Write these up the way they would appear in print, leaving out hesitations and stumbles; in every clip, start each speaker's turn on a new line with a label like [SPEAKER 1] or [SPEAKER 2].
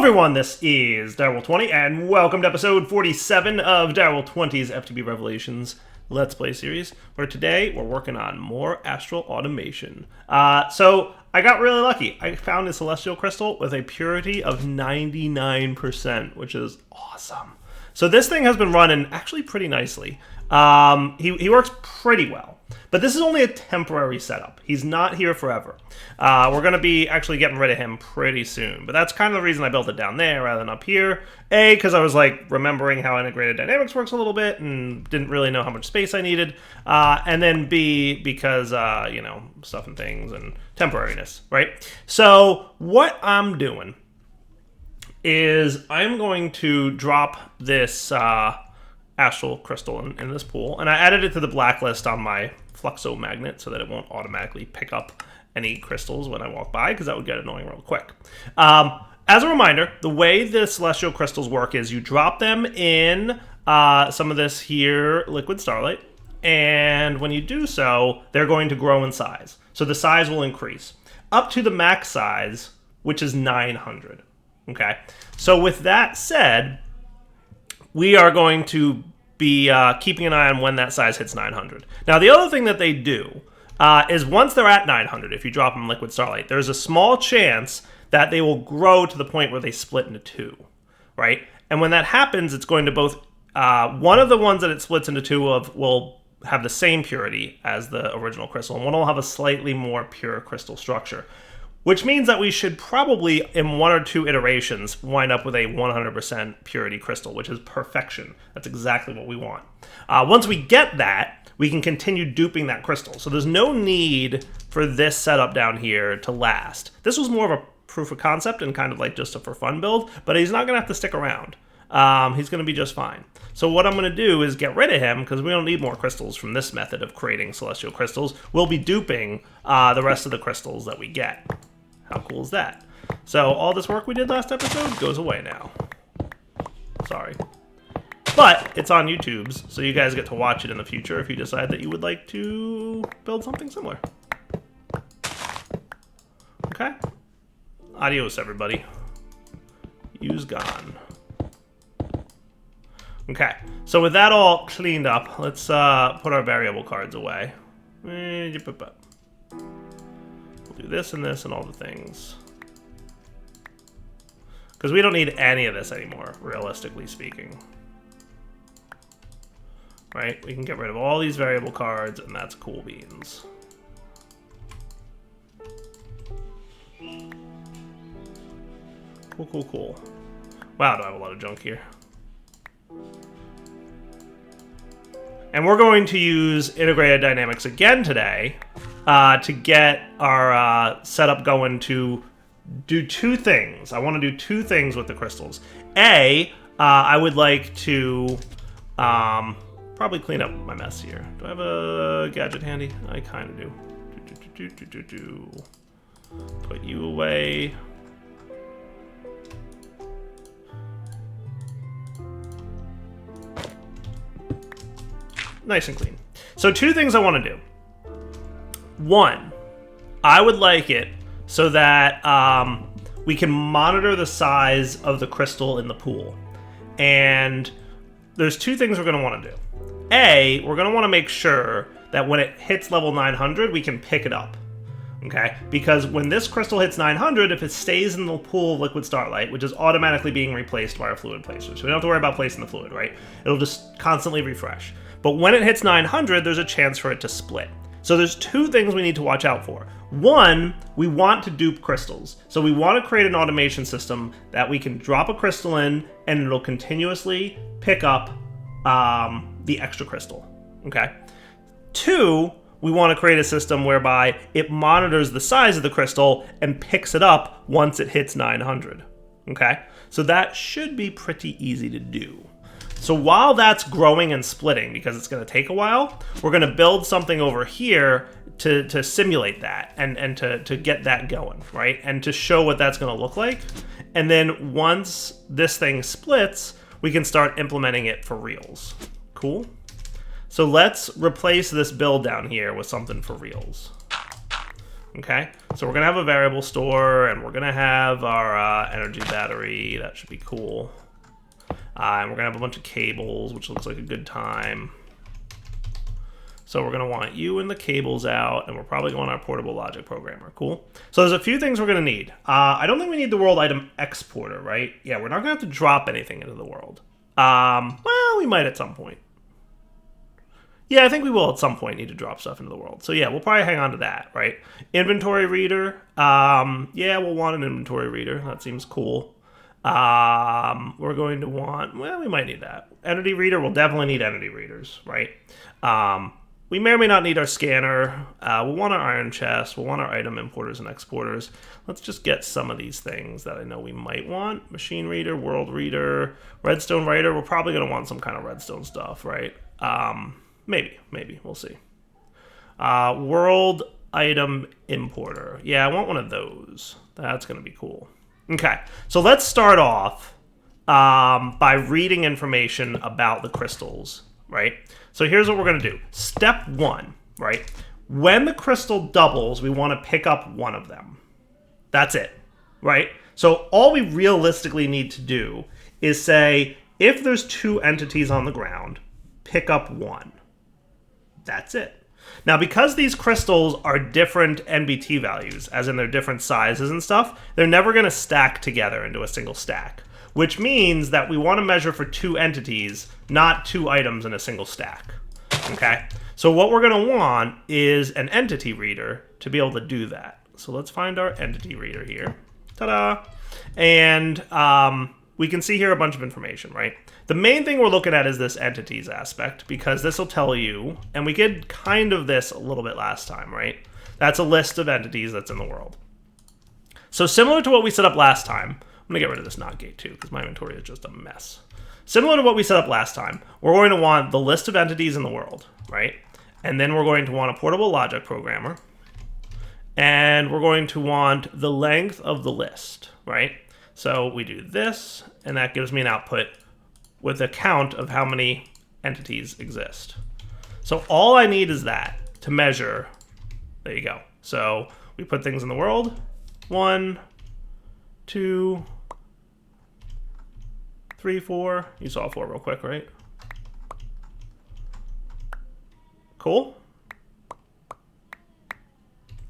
[SPEAKER 1] everyone, this is Direwolf20, and welcome to episode 47 of Direwolf20's FTB Revelations Let's Play series, where today we're working on more astral automation. So I got really lucky. I found a celestial crystal with a purity of 99%, which is awesome. So this thing has been running actually pretty nicely. He works pretty well. But this is only a temporary setup. He's not here forever. We're going to be actually getting rid of him pretty soon. But that's kind of the reason I built it down there rather than up here. A, because I was like remembering how integrated dynamics works a little bit and didn't really know how much space I needed. And then B, because, you know, stuff and things and temporariness, right? So what I'm doing is I'm going to drop this astral crystal in this pool. And I added it to the blacklist on my Fluxo magnet so that it won't automatically pick up any crystals when I walk by, because that would get annoying real quick. As a reminder, the way the celestial crystals work is you drop them in some of this here liquid starlight, and when you do so, they're going to grow in size. So the size will increase up to the max size, which is 900. Okay, so with that said, we are going to be keeping an eye on when that size hits 900. Now, the other thing that they do is once they're at 900, if you drop them in liquid starlight, there's a small chance that they will grow to the point where they split into two, right? And when that happens, it's going to both, one of the ones that it splits into two of will have the same purity as the original crystal, and one will have a slightly more pure crystal structure. Which means that we should probably, in one or two iterations, wind up with a 100% purity crystal, which is perfection. That's exactly what we want. Once we get that, we can continue duping that crystal. So there's no need for this setup down here to last. This was more of a proof of concept and kind of like just a for fun build, but he's not going to have to stick around. He's going to be just fine. So what I'm going to do is get rid of him, because we don't need more crystals from this method of creating celestial crystals. We'll be duping the rest of the crystals that we get. How cool is that? So all this work we did last episode goes away now. Sorry. But it's on YouTube's, so you guys get to watch it in the future if you decide that you would like to build something similar. Okay? Adios, everybody. You's gone. Okay, so with that all cleaned up, let's put our variable cards away. Do this and this and all the things. Because we don't need any of this anymore, realistically speaking. Right? We can get rid of all these variable cards, and that's cool beans. Cool, cool, cool. Wow, do I have a lot of junk here. And we're going to use integrated dynamics again today to get our setup going to do two things. I want to do two things with the crystals. A, I would like to probably clean up my mess here. Do I have a gadget handy? I kind of do. Put you away. Nice and clean. So two things I want to do. One, I would like it so that we can monitor the size of the crystal in the pool. And there's two things we're going to want to do. A, we're going to want to make sure that when it hits level 900, we can pick it up. Okay? Because when this crystal hits 900, if it stays in the pool of liquid starlight, which is automatically being replaced by our fluid placer, so we don't have to worry about placing the fluid, right? It'll just constantly refresh. But when it hits 900, there's a chance for it to split. So there's two things we need to watch out for. One, we want to dupe crystals. So we want to create an automation system that we can drop a crystal in and it'll continuously pick up the extra crystal. Okay. Two, we want to create a system whereby it monitors the size of the crystal and picks it up once it hits 900. Okay. So that should be pretty easy to do. So while that's growing and splitting, because it's going to take a while, we're going to build something over here to simulate that and to get that going, right? And to show what that's going to look like. And then once this thing splits, we can start implementing it for reals. Cool? So let's replace this build down here with something for reals. Okay, so we're going to have a variable store, and we're going to have our energy battery. That should be cool. And we're going to have a bunch of cables, which looks like a good time. So we're going to want you and the cables out, and we're probably going our portable logic programmer. Cool. So there's a few things we're going to need. I don't think we need the world item exporter, right? Yeah, we're not going to have to drop anything into the world. Well, we might at some point. Yeah, I think we will at some point need to drop stuff into the world. So yeah, we'll probably hang on to that, right? Inventory reader. Yeah, we'll want an inventory reader. That seems cool. We're going to want, well, we might need that. Entity reader, we'll definitely need entity readers, right? We may or may not need our scanner. We'll want our iron chest. We'll want our item importers and exporters. Let's just get some of these things that I know we might want. Machine reader, world reader, redstone writer. We're probably going to want some kind of redstone stuff, right? Maybe. We'll see. World item importer. Yeah, I want one of those. That's going to be cool. Okay, so let's start off by reading information about the crystals, right? So here's what we're going to do. Step 1, right? When the crystal doubles, we want to pick up one of them. That's it, right? So all we realistically need to do is say, if there's 2 entities on the ground, pick up one. That's it. Now, because these crystals are different NBT values, as in they're different sizes and stuff, they're never going to stack together into a single stack, which means that we want to measure for 2 entities, not 2 items in a single stack. Okay? So what we're going to want is an entity reader to be able to do that. So let's find our entity reader here. Ta-da! And we can see here a bunch of information, right? The main thing we're looking at is this entities aspect, because this will tell you, and we did kind of this a little bit last time, right? That's a list of entities that's in the world. So similar to what we set up last time, I'm going to get rid of this not gate too, because my inventory is just a mess. Similar to what we set up last time, we're going to want the list of entities in the world, right? And then we're going to want a portable logic programmer. And we're going to want the length of the list, right? So we do this, and that gives me an output with a count of how many entities exist. So all I need is that to measure. There you go. So we put things in the world. 1, 2, 3, 4. You saw 4 real quick, right? Cool.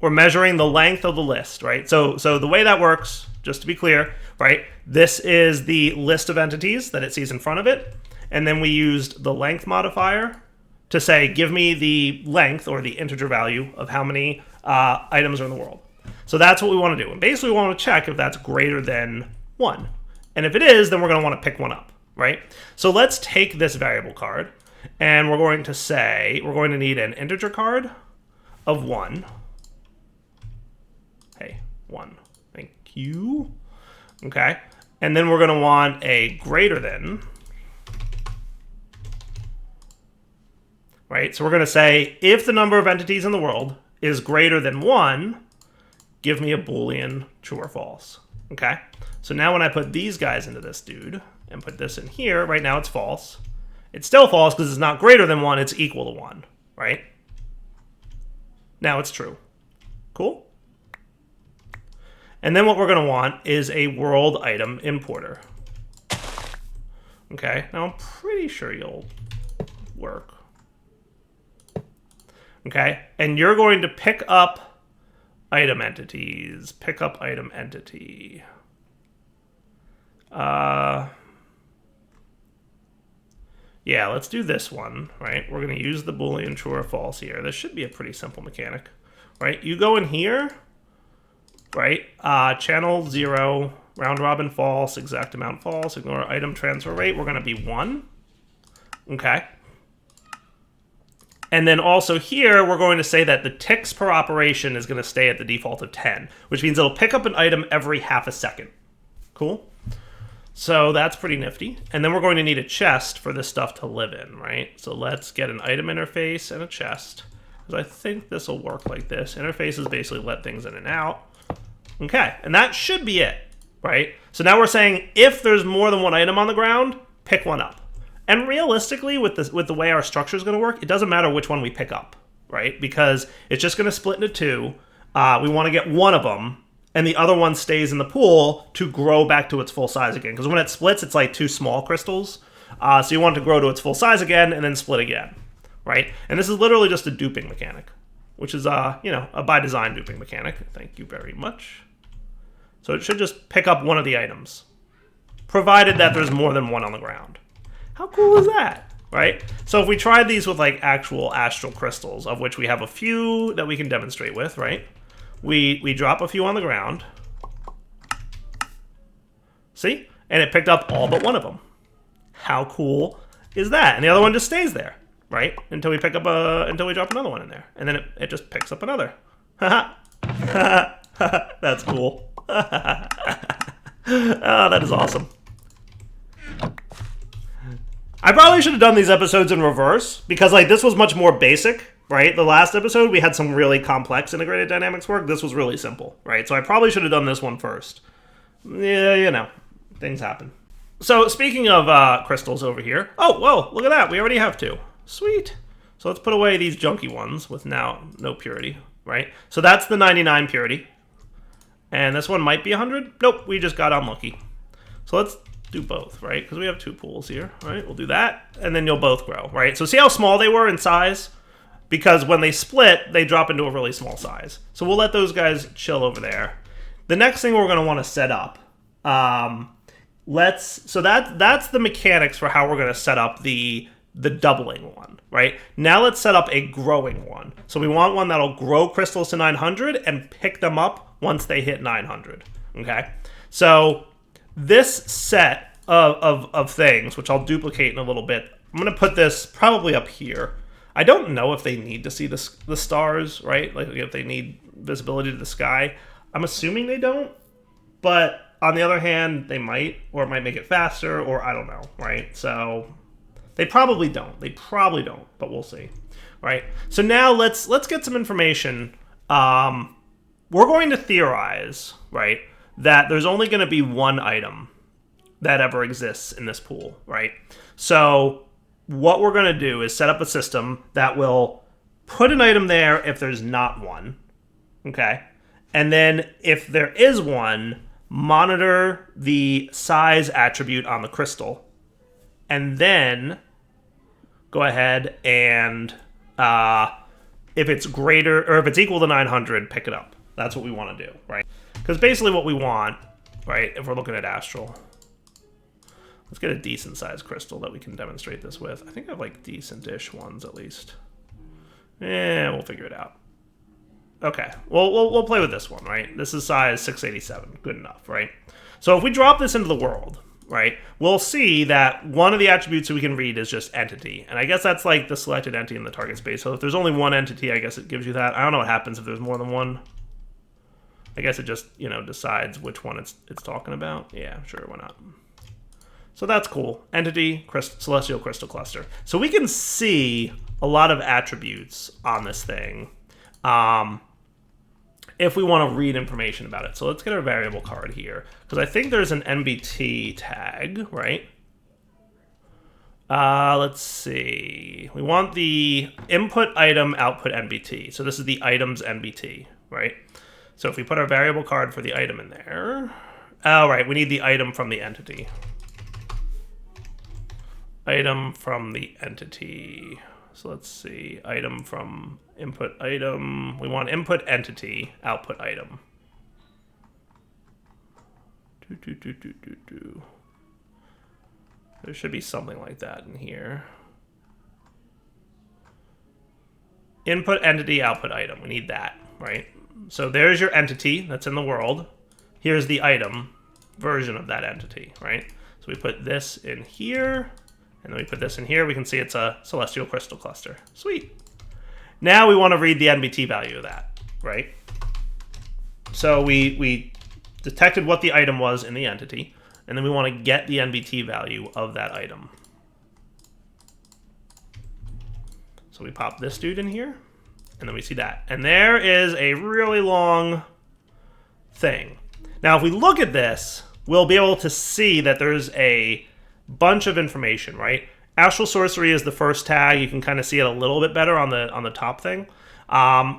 [SPEAKER 1] We're measuring the length of the list, right? So the way that works, just to be clear, right? This is the list of entities that it sees in front of it. And then we used the length modifier to say, give me the length or the integer value of how many items are in the world. So that's what we want to do. And basically we want to check if that's greater than 1. And if it is, then we're going to want to pick one up, right? So let's take this variable card, and we're going to say, we're going to need an integer card of 1. Hey, 1. Thank you. Okay. And then we're going to want a greater than. Right? So we're going to say, if the number of entities in the world is greater than 1, give me a Boolean true or false. Okay? So now when I put these guys into this dude and put this in here, right now it's false. It's still false because it's not greater than 1, it's equal to 1. Right? Now it's true. Cool? And then what we're going to want is a world item importer. Okay, now I'm pretty sure you'll work. Okay, and you're going to pick up item entities. Pick up item entity. Yeah, let's do this one, right? We're going to use the Boolean true or false here. This should be a pretty simple mechanic, right? You go in here. Right? Channel 0, round robin false, exact amount false, ignore item transfer rate. We're going to be 1. Okay. And then also here, we're going to say that the ticks per operation is going to stay at the default of 10, which means it'll pick up an item every half a second. Cool? So that's pretty nifty. And then we're going to need a chest for this stuff to live in, right? So let's get an item interface and a chest. Because I think this will work like this. Interfaces basically let things in and out. Okay, and that should be it, right? So now we're saying if there's more than 1 item on the ground, pick one up. And realistically, with the way our structure is going to work, it doesn't matter which one we pick up, right? Because it's just going to split into 2. we want to get one of them, and the other one stays in the pool to grow back to its full size again. Because when it splits, it's like 2 small crystals. So you want it to grow to its full size again and then split again, right? And this is literally just a duping mechanic, which is, a by design duping mechanic. Thank you very much. So it should just pick up one of the items, provided that there's more than one on the ground. How cool is that, right? So if we tried these with like actual astral crystals, of which we have a few that we can demonstrate with, right? We drop a few on the ground. See? And it picked up all but one of them. How cool is that? And the other one just stays there, right? Until we until we drop another one in there. And then it just picks up another. That's cool. Oh, that is awesome. I probably should have done these episodes in reverse, because like this was much more basic, right? The last episode we had some really complex integrated dynamics work. This was really simple, right? So I probably should have done this one first. Yeah, things happen. So speaking of crystals over here, oh, whoa, look at that. We already have 2. Sweet. So let's put away these junky ones with now no purity, right? So that's the 99 purity. And this one might be 100. Nope, we just got unlucky. So let's do both, right? Because we have 2 pools here, right? We'll do that, and then you'll both grow, right? So see how small they were in size? Because when they split, they drop into a really small size. So we'll let those guys chill over there. The next thing we're going to want to set up, that's the mechanics for how we're going to set up the doubling one, right? Now let's set up a growing one. So we want one that'll grow crystals to 900 and pick them up once they hit 900, okay? So this set of things, which I'll duplicate in a little bit, I'm going to put this probably up here. I don't know if they need to see the stars, right? Like if they need visibility to the sky. I'm assuming they don't, but on the other hand, they might, or it might make it faster, or I don't know, right? So they probably don't. They probably don't, but we'll see, right? So now let's get some information. We're going to theorize, right, that there's only going to be one item that ever exists in this pool, right? So what we're going to do is set up a system that will put an item there if there's not one, okay? And then if there is one, monitor the size attribute on the crystal, and then go ahead and if it's greater, or if it's equal to 900, pick it up. That's what we want to do, right? Because basically what we want, right, if we're looking at astral, let's get a decent sized crystal that we can demonstrate this with. I think I have like decent-ish ones at least. We'll figure it out. Okay, well, we'll play with this one, right? This is size 687, good enough, right? So if we drop this into the world, right, we'll see that one of the attributes that we can read is just entity. And I guess that's like the selected entity in the target space. So if there's only one entity, I guess it gives you that. I don't know what happens if there's more than one. I guess it just, decides which one it's talking about. Yeah, sure, why not? So that's cool. Entity, celestial crystal cluster. So we can see a lot of attributes on this thing if we want to read information about it. So let's get our variable card here, because I think there's an NBT tag, right? Let's see. We want the input item output NBT. So this is the item's NBT, right? So if we put our variable card for the item in there, oh, right, we need the item from the entity. Item from the entity. So let's see, item from input item. We want input entity, output item. There should be something like that in here. Input entity, output item. We need that, right? So there's your entity that's in the world. Here's the item version of that entity, right? So we put this in here, and then we put this in here. We can see it's a celestial crystal cluster. Sweet. Now we want to read the NBT value of that, right? So we detected what the item was in the entity, and then we want to get the NBT value of that item. So we pop this dude in here, and then we see that. And there is a really long thing. Now, if we look at this, we'll be able to see that there's a bunch of information, right? Astral Sorcery is the first tag. You can kind of see it a little bit better on the top thing.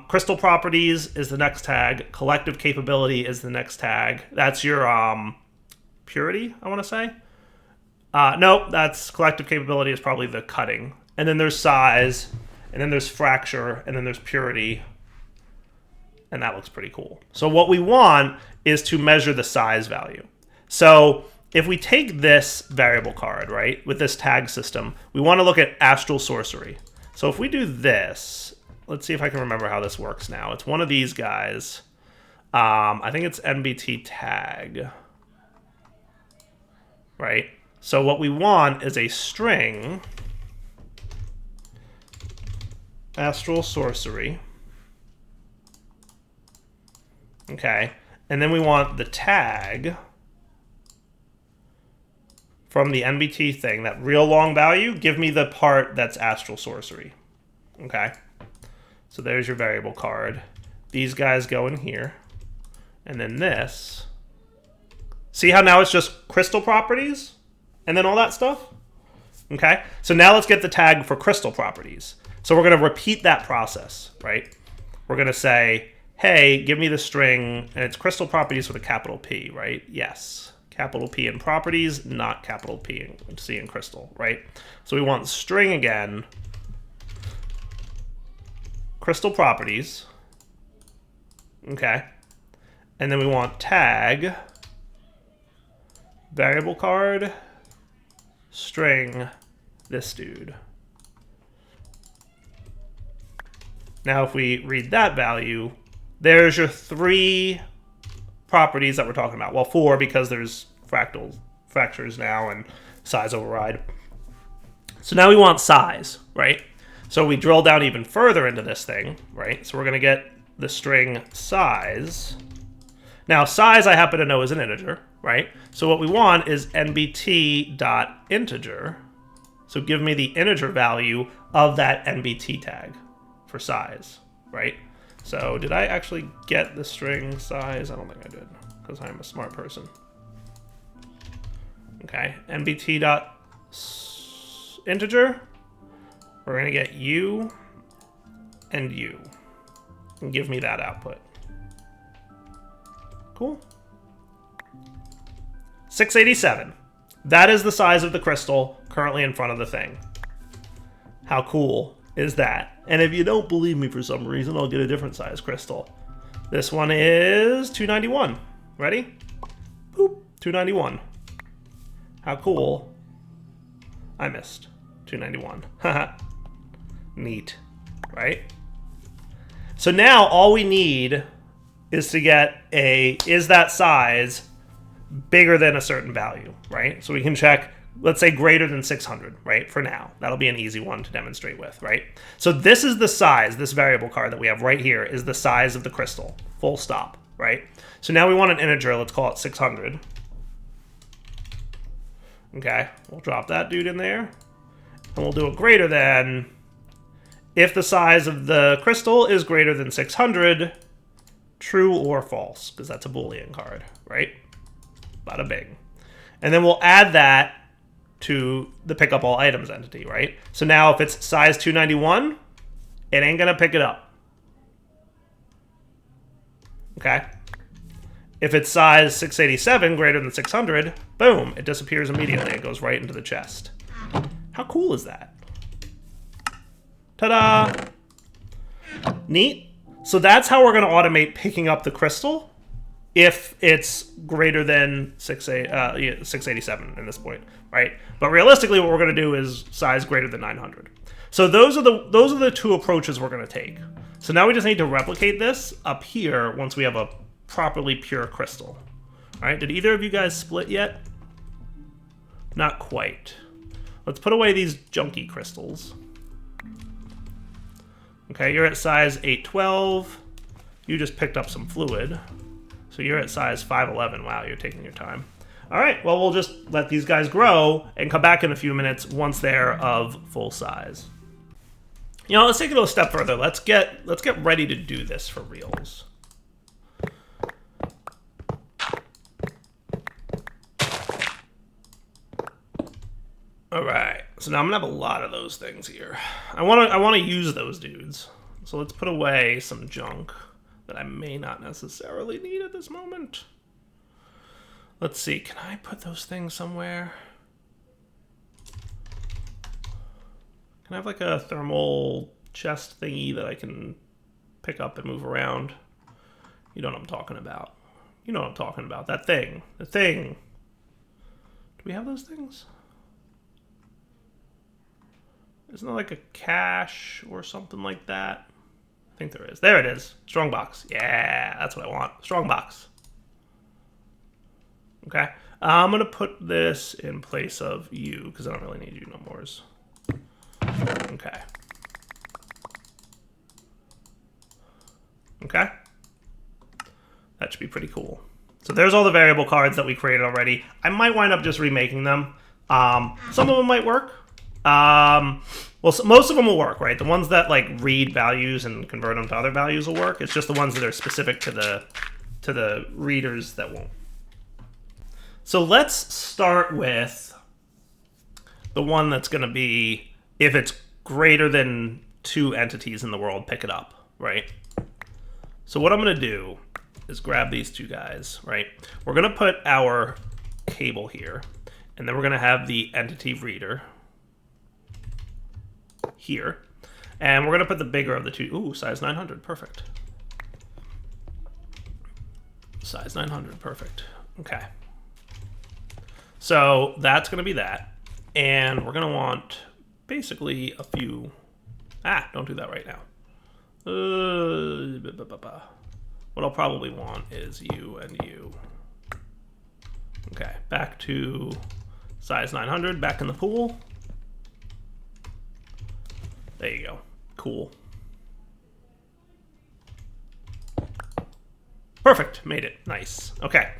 [SPEAKER 1] Crystal properties is the next tag. Collective capability is the next tag. That's your purity, I want to say. Nope, that's collective capability is probably the cutting. And then there's size, and then there's fracture, and then there's purity. And that looks pretty cool. So what we want is to measure the size value. So if we take this variable card, right, with this tag system, we want to look at astral sorcery. So if we do this, let's see if I can remember how this works now. It's one of these guys. I think it's NBT tag, right? So what we want is a string astral sorcery. Okay, and then we want the tag from the NBT thing, that real long value, give me the part that's astral sorcery. Okay, so there's your variable card. These guys go in here, and then this. See how now it's just crystal properties and then all that stuff? Okay, so now let's get the tag for crystal properties. So we're going to repeat that process, right? We're going to say, hey, give me the string, and it's crystal properties with a capital P, right? Yes. Capital P in properties, not capital P in C in crystal, right? So we want string again, crystal properties, okay? And then we want tag, variable card, string, this dude. Now if we read that value, there's your 3 properties that we're talking about. Well, 4 because there's fractures now and size override. So now we want size, right? So we drill down even further into this thing, right? So we're going to get the string size. Now size I happen to know is an integer, right? So what we want is nbt.integer. So give me the integer value of that nbt tag for size, right? So did I actually get the string size? I don't think I did, because I'm a smart person. Okay, nbt.integer. We're going to get u and u. And give me that output. Cool. 687. That is the size of the crystal currently in front of the thing. How cool is that? And if you don't believe me for some reason, I'll get a different size crystal. This one is 291. Ready? Boop, 291. How cool. I missed. 291. Haha. Neat. Right? So now all we need is to get is that size bigger than a certain value, right? So we can check, let's say greater than 600, right? For now, that'll be an easy one to demonstrate with, right? So this is the size, this variable card that we have right here is the size of the crystal, full stop, right? So now we want an integer, let's call it 600. Okay, we'll drop that dude in there, and we'll do a greater than if the size of the crystal is greater than 600, true or false, because that's a Boolean card, right? Bada bing. And then we'll add that to the pick up all items entity, right? So now if it's size 291, it ain't gonna pick it up. Okay? If it's size 687, greater than 600, boom, it disappears immediately. It goes right into the chest. How cool is that? Ta-da! Neat. So that's how we're gonna automate picking up the crystal if it's greater than 687 in this point, right? But realistically, what we're going to do is size greater than 900. So those are the 2 approaches we're going to take. So now we just need to replicate this up here once we have a properly pure crystal. All right, did either of you guys split yet? Not quite. Let's put away these junky crystals. Okay, you're at size 812. You just picked up some fluid. So you're at size 511. Wow, you're taking your time. All right, well, we'll just let these guys grow and come back in a few minutes once they're of full size. You know, let's take it a step further. Let's get ready to do this for reals. All right, so now I'm gonna have a lot of those things here. I want to use those dudes. So let's put away some junk that I may not necessarily need at this moment. Let's see, can I put those things somewhere? Can I have like a thermal chest thingy that I can pick up and move around? You know what I'm talking about. You know what I'm talking about. That thing. The thing. Do we have those things? Isn't there like a cache or something like that? I think there is. There it is. Strong box. Yeah, that's what I want. Strong box. Okay. I'm going to put this in place of you because I don't really need you no more. Okay. Okay. That should be pretty cool. So there's all the variable cards that we created already. I might wind up just remaking them. Some of them might work. Well, most of them will work, right? The ones that like read values and convert them to other values will work. It's just the ones that are specific to the readers that won't. So let's start with the one that's going to be, if it's greater than 2 entities in the world, pick it up, right? So what I'm going to do is grab these 2 guys, right? We're going to put our cable here, and then we're going to have the entity reader here, and we're going to put the bigger of the 2. Ooh, size 900, perfect. Size 900, perfect. Okay. So that's going to be that, and we're going to want basically a few. Don't do that right now. What I'll probably want is you and you. Okay, back to size 900, back in the pool. There you go. Cool. Perfect. Made it. Nice. Okay.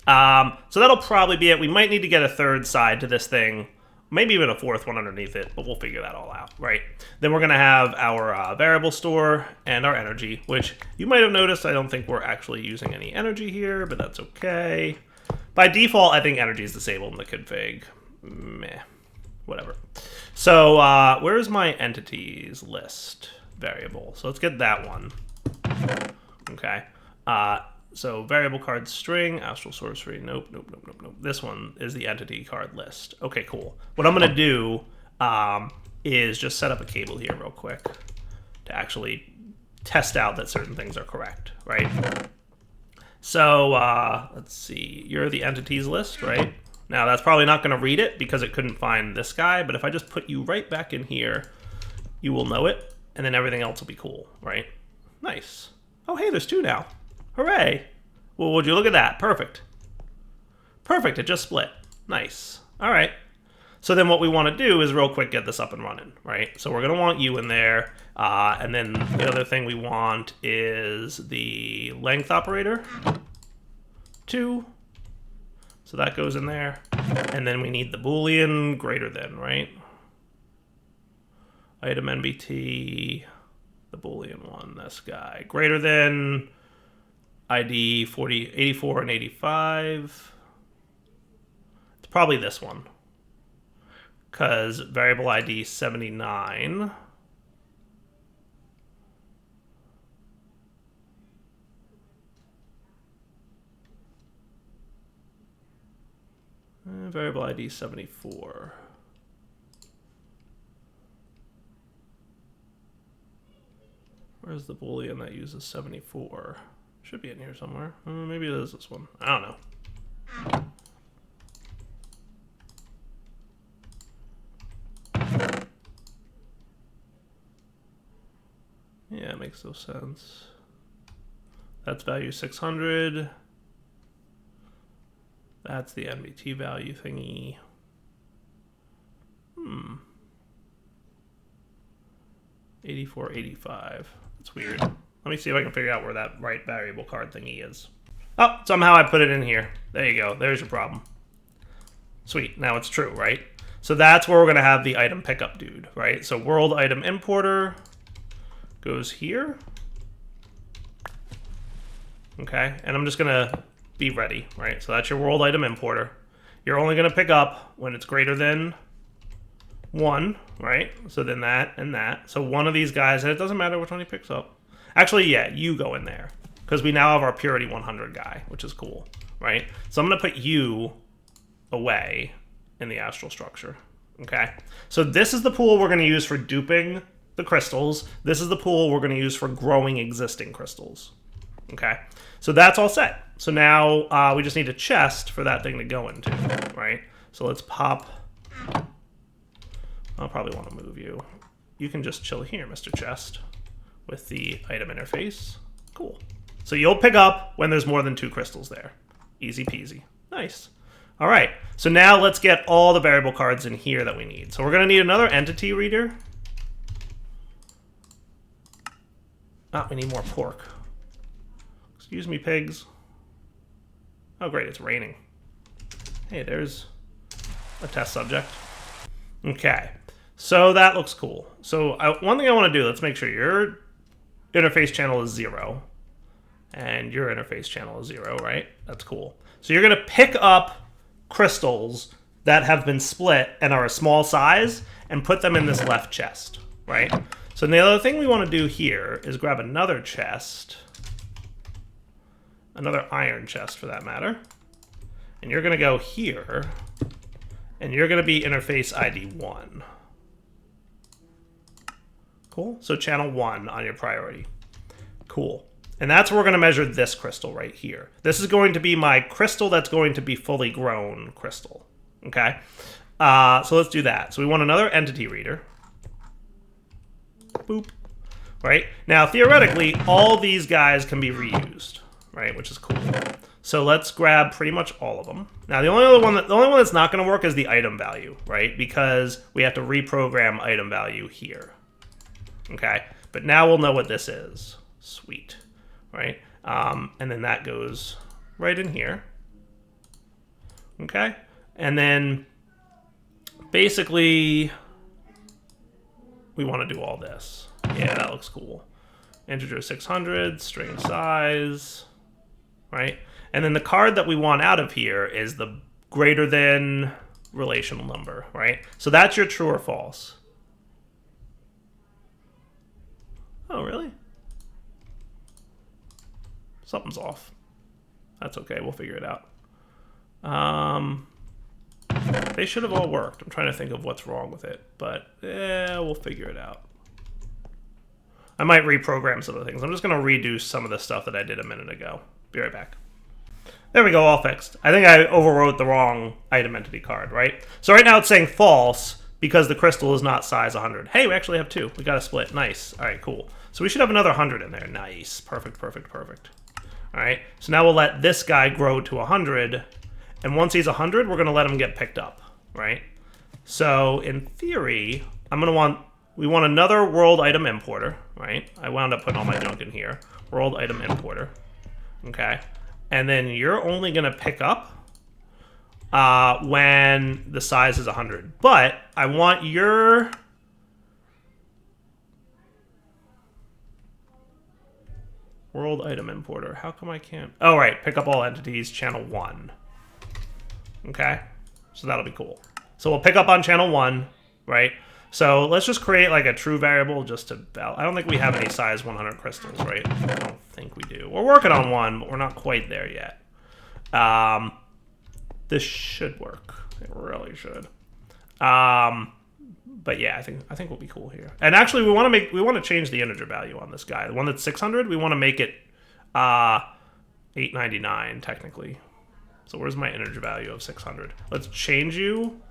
[SPEAKER 1] So that'll probably be it. We might need to get a 3rd side to this thing. Maybe even a 4th one underneath it, but we'll figure that all out, right? Then we're going to have our variable store and our energy, which you might have noticed I don't think we're actually using any energy here, but that's okay. By default, I think energy is disabled in the config. Meh. Whatever. So where's my entities list variable? So let's get that one. Okay. So variable card string, astral sorcery. Nope. This one is the entity card list. Okay, cool. What I'm going to do is just set up a cable here real quick to actually test out that certain things are correct, right? So let's see. You're the entities list, right? Now, that's probably not going to read it because it couldn't find this guy, but if I just put you right back in here, you will know it, and then everything else will be cool, right? Nice. Oh, hey, there's 2 now. Hooray. Well, would you look at that? Perfect. Perfect, it just split. Nice. All right. So then what we want to do is real quick get this up and running, right? So we're going to want you in there, and then the other thing we want is the length operator, 2. So that goes in there. And then we need the Boolean greater than, right? Item NBT, the Boolean one, this guy. Greater than ID 84 and 85. It's probably this one. Because variable ID 79. Variable ID 74. Where's the Boolean that uses 74? Should be in here somewhere. Maybe it is this one. I don't know. Yeah, it makes no sense. That's value 600. That's the NBT value thingy. 84, 85. That's weird. Let me see if I can figure out where that right variable card thingy is. Oh, somehow I put it in here. There you go. There's your problem. Sweet. Now it's true, right? So that's where we're going to have the item pickup dude, right? So world item importer goes here. Okay. And I'm just going to be ready, right? So that's your world item importer. You're only going to pick up when it's greater than 1, right? So then that and that. So one of these guys, and it doesn't matter which one he picks up. Actually, yeah, you go in there. Because we now have our Purity 100 guy, which is cool, right? So I'm going to put you away in the astral structure, okay? So this is the pool we're going to use for duping the crystals. This is the pool we're going to use for growing existing crystals, okay? So that's all set. So now we just need a chest for that thing to go into, right? So let's pop. I'll probably want to move you. You can just chill here, Mr. Chest, with the item interface. Cool. So you'll pick up when there's more than 2 crystals there. Easy peasy. Nice. All right. So now let's get all the variable cards in here that we need. So we're going to need another entity reader. Ah, we need more pork. Excuse me, pigs. Oh, great. It's raining. Hey, there's a test subject. Okay. So that looks cool. So one thing I want to do, let's make sure your interface channel is 0. And your interface channel is 0, right? That's cool. So you're going to pick up crystals that have been split and are a small size and put them in this left chest, right? So the other thing we want to do here is grab another chest, another iron chest for that matter, and you're going to go here, and you're going to be interface ID 1. Cool. So channel 1 on your priority. Cool. And that's where we're going to measure this crystal right here. This is going to be my crystal that's going to be fully grown crystal. Okay? So let's do that. So we want another entity reader. Boop. Right? Now, theoretically, all these guys can be reused, right? Which is cool. So let's grab pretty much all of them. Now, the only one that's not going to work is the item value, right? Because we have to reprogram item value here. Okay? But now we'll know what this is. Sweet. Right? And then that goes right in here. Okay? And then basically we want to do all this. Yeah, that looks cool. Integer 600, string size, right? And then the card that we want out of here is the greater than relational number, right? So that's your true or false. Oh, really? Something's off. That's okay, we'll figure it out. They should have all worked. I'm trying to think of what's wrong with it, but we'll figure it out. I might reprogram some of the things. I'm just going to redo some of the stuff that I did a minute ago. Be right back. There we go, all fixed. I think I overwrote the wrong item entity card, right? So right now it's saying false because the crystal is not size 100. Hey, we actually have 2. We got a split. Nice. All right, cool. So we should have another 100 in there. Nice. Perfect, perfect, perfect. All right, so now we'll let this guy grow to 100, and once he's 100, we're going to let him get picked up, right? So in theory, we want another world item importer, right? I wound up putting all my junk in here. World item importer, okay? And then you're only going to pick up when the size is 100. But I want your... World item importer. How come I can't? Oh, right. Pick up all entities, channel 1. Okay? So that'll be cool. So we'll pick up on channel 1, right? So let's just create like a true variable just to... I don't think we have any size 100 crystals, right? I don't think we do. We're working on one, but we're not quite there yet. This should work. It really should. But yeah, I think we'll be cool here. And actually, we want to change the integer value on this guy. The one that's 600, we want to make it 899 technically. So where's my integer value of 600? Let's change you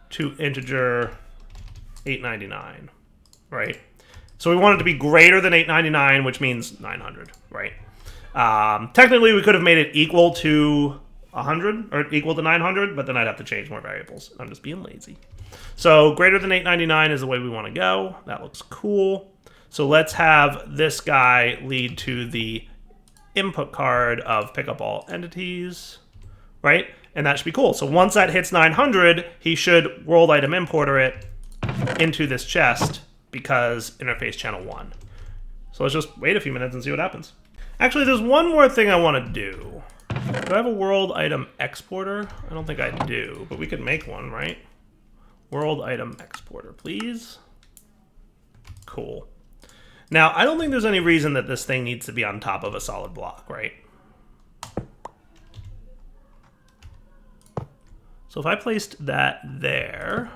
[SPEAKER 1] to integer 899, right? So we want it to be greater than 899, which means 900, right? Technically, we could have made it equal to 100 or equal to 900, but then I'd have to change more variables. I'm just being lazy. So greater than 899 is the way we want to go. That looks cool. So let's have this guy lead to the input card of pick up all entities, right? And that should be cool. So once that hits 900, he should world item importer it into this chest because interface channel 1. So let's just wait a few minutes and see what happens. Actually, there's one more thing I want to do. Do I have a world item exporter? I don't think I do, but we could make one, right? World item exporter, please. Cool. Now, I don't think there's any reason that this thing needs to be on top of a solid block, right? So if I placed that there,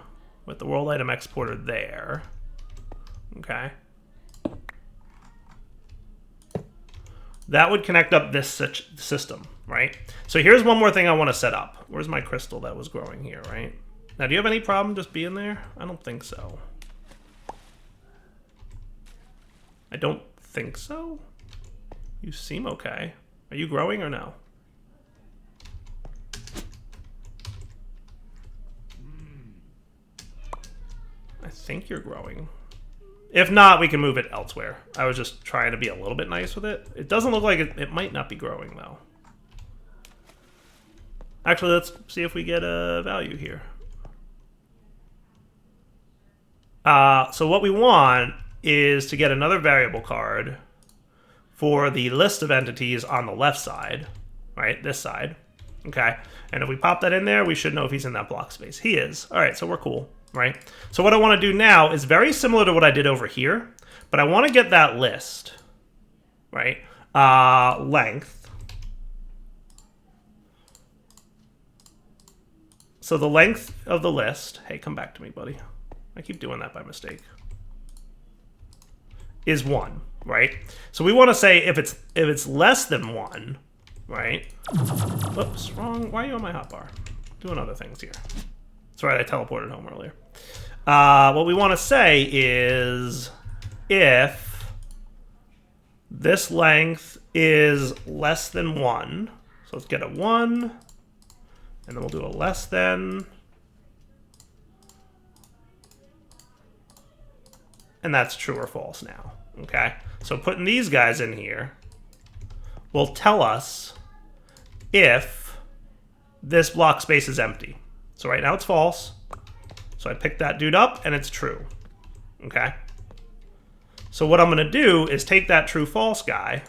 [SPEAKER 1] with the world item exporter there, okay, that would connect up this system, right? So here's one more thing I want to set up. Where's my crystal that was growing here, right? Now, do you have any problem just being there? I don't think so. I don't think so. You seem okay. Are you growing or no? I think you're growing. If not, we can move it elsewhere. I was just trying to be a little bit nice with it. It doesn't look like it might not be growing, though. Actually, let's see if we get a value here. So what we want is to get another variable card for the list of entities on the left side, right? This side, okay? And if we pop that in there, we should know if he's in that block space. He is. All right, so we're cool, right? So what I want to do now is very similar to what I did over here, but I want to get that list, right? Length. So the length of the list, hey, come back to me, buddy. I keep doing that by mistake. Is 1, right? So we want to say if it's less than 1, right? Oops, wrong. Why are you on my hotbar? Doing other things here. That's right, I teleported home earlier. What we want to say is if this length is less than 1, so let's get a 1, and then we'll do a less than, and that's true or false now, okay? So putting these guys in here will tell us if this block space is empty. So right now it's false. So I picked that dude up and it's true, okay? So what I'm gonna do is take that true false guy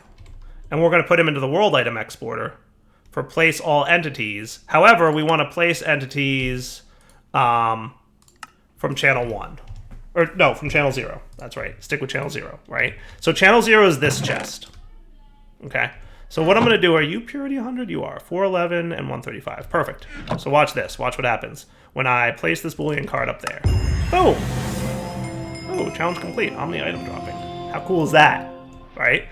[SPEAKER 1] and we're gonna put him into the world item exporter for place all entities. However, we wanna place entities from channel 1. Or no, from channel 0. That's right. Stick with channel 0, right? So channel 0 is this chest. Okay. So what I'm going to do, are you purity 100? You are. 411 and 135. Perfect. So watch this. Watch what happens when I place this Boolean card up there. Boom. Oh, challenge complete. Omni item dropping. How cool is that? Right?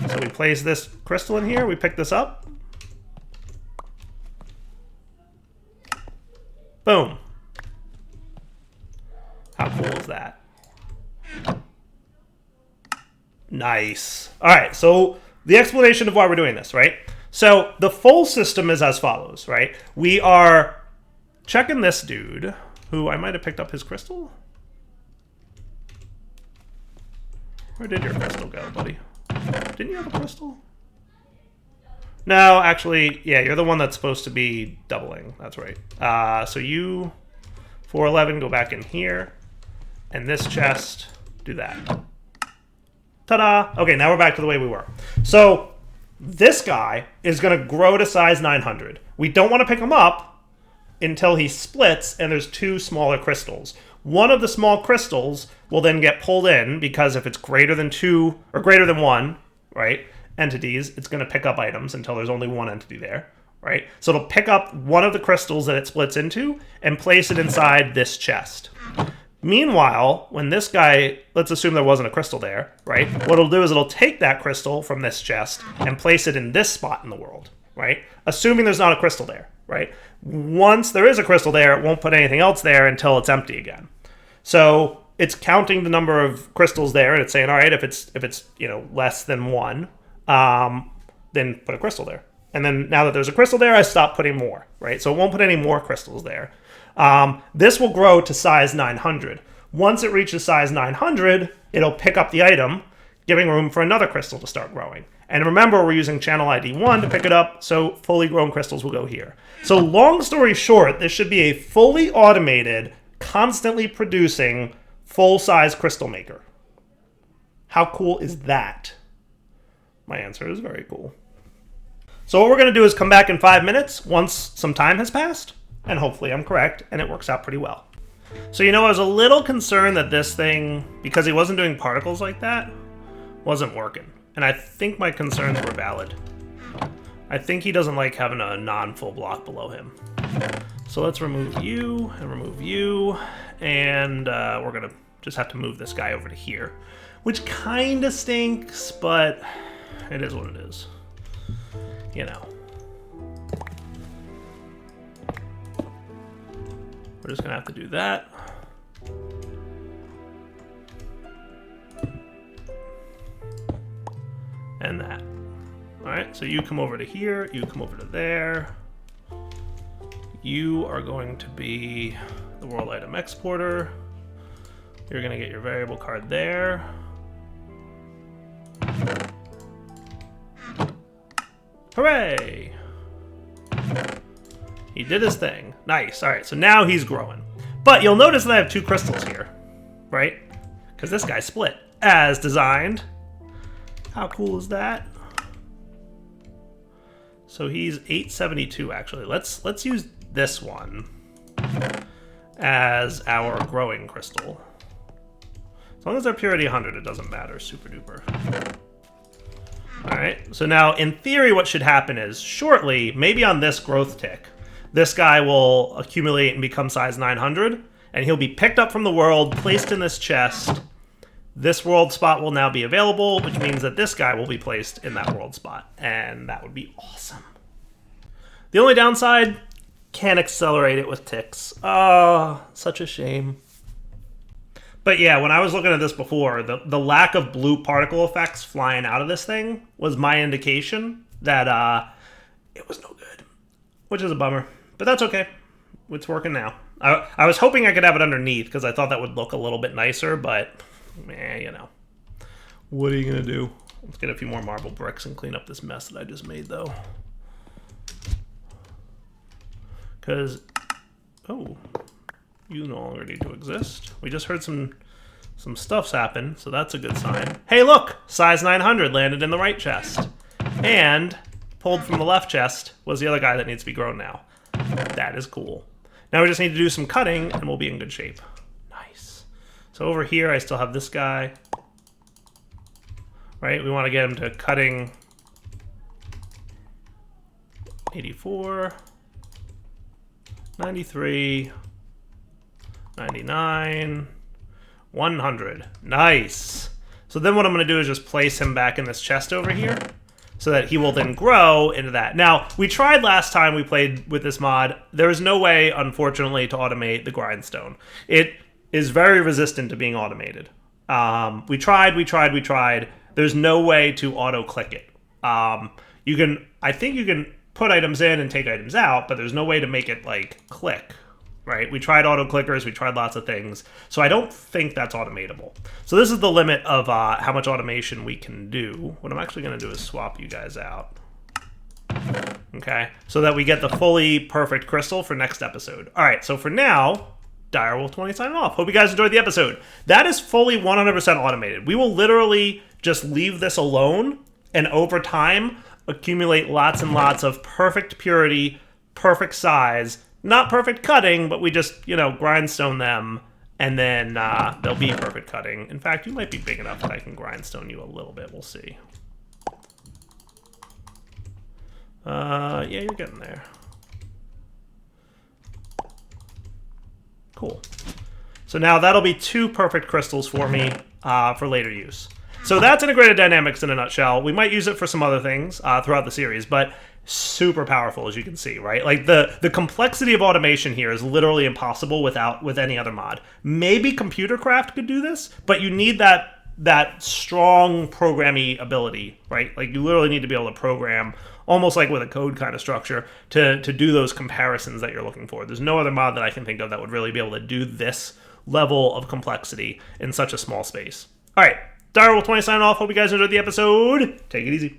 [SPEAKER 1] So we place this crystal in here. We pick this up. Boom. How cool is that? Nice. All right, so the explanation of why we're doing this, right? So the full system is as follows, right? We are checking this dude, who I might have picked up his crystal. Where did your crystal go, buddy? Didn't you have a crystal? No, actually, yeah, you're the one that's supposed to be doubling. That's right. So you, 411, go back in here. And this chest, do that. Ta-da! Okay, now we're back to the way we were. So this guy is going to grow to size 900. We don't want to pick him up until he splits and there's 2 smaller crystals. One of the small crystals will then get pulled in because if it's greater than 2 or greater than 1, right, entities, it's going to pick up items until there's only 1 entity there, right? So it'll pick up one of the crystals that it splits into and place it inside this chest. Meanwhile, when this guy, let's assume there wasn't a crystal there, right? What it'll do is it'll take that crystal from this chest and place it in this spot in the world, right? Assuming there's not a crystal there, right? Once there is a crystal there, it won't put anything else there until it's empty again. So it's counting the number of crystals there, and it's saying, all right, if it's less than 1, then put a crystal there. And then now that there's a crystal there, I stop putting more, right? So it won't put any more crystals there. This will grow to size 900. Once it reaches size 900, it'll pick up the item, giving room for another crystal to start growing. And remember, we're using channel ID 1 to pick it up, so fully grown crystals will go here. So long story short, this should be a fully automated, constantly producing, full-size crystal maker. How cool is that? My answer is very cool. So what we're going to do is come back in 5 minutes, once some time has passed, and hopefully I'm correct, and it works out pretty well. So, I was a little concerned that this thing, because he wasn't doing particles like that, wasn't working. And I think my concerns were valid. I think he doesn't like having a non-full block below him. So let's remove you, and we're gonna just have to move this guy over to here, which kind of stinks, but it is what it is. We're just gonna have to do that. And that. Alright, so you come over to here, you come over to there. You are going to be the world item exporter. You're going to get your variable card there. Hooray! He did his thing. Nice. Alright, so now he's growing. But you'll notice that I have 2 crystals here, right? Because this guy split as designed. How cool is that? So he's 872 actually. Let's use this one as our growing crystal. As long as they're purity 100, it doesn't matter. Super duper. Alright, so now in theory what should happen is shortly, maybe on this growth tick, this guy will accumulate and become size 900, and he'll be picked up from the world, placed in this chest. This world spot will now be available, which means that this guy will be placed in that world spot, and that would be awesome. The only downside, can't accelerate it with ticks. Oh, such a shame. But yeah, when I was looking at this before, the lack of blue particle effects flying out of this thing was my indication that it was no good, which is a bummer. But that's okay. It's working now. I was hoping I could have it underneath because I thought that would look a little bit nicer, but what are you going to do? Let's get a few more marble bricks and clean up this mess that I just made, though. Because, oh, you no longer need to exist. We just heard some stuff's happen, so that's a good sign. Hey, look! Size 900 landed in the right chest. And pulled from the left chest was the other guy that needs to be grown now. That is cool. Now we just need to do some cutting, and we'll be in good shape. Nice. So over here, I still have this guy. Right? We want to get him to cutting 84, 93, 99, 100. Nice. So then what I'm going to do is just place him back in this chest over here so that he will then grow into that. Now, we tried last time we played with this mod. There is no way, unfortunately, to automate the Grindstone. It is very resistant to being automated. We tried. There's no way to auto-click it. I think you can put items in and take items out, but there's no way to make it, like, click. Right? We tried auto-clickers, we tried lots of things, so I don't think that's automatable. So this is the limit of how much automation we can do. What I'm actually going to do is swap you guys out. Okay? So that we get the fully perfect crystal for next episode. Alright, so for now, Direwolf20 signing off. Hope you guys enjoyed the episode. That is fully 100% automated. We will literally just leave this alone, and over time, accumulate lots and lots of perfect purity, perfect size, not perfect cutting, but we just, grindstone them, and then they'll be perfect cutting. In fact, you might be big enough that I can grindstone you a little bit. We'll see. Yeah, you're getting there. Cool. So now that'll be 2 perfect crystals for me for later use. So that's integrated dynamics in a nutshell. We might use it for some other things throughout the series, but super powerful, as you can see, right? Like the complexity of automation here is literally impossible with any other mod. Maybe Computercraft could do this, but you need that strong programming ability, right? Like you literally need to be able to program almost like with a code kind of structure to do those comparisons that you're looking for. There's no other mod that I can think of that would really be able to do this level of complexity in such a small space. All right, Direwolf20 signing off. Hope you guys enjoyed the episode. Take it easy.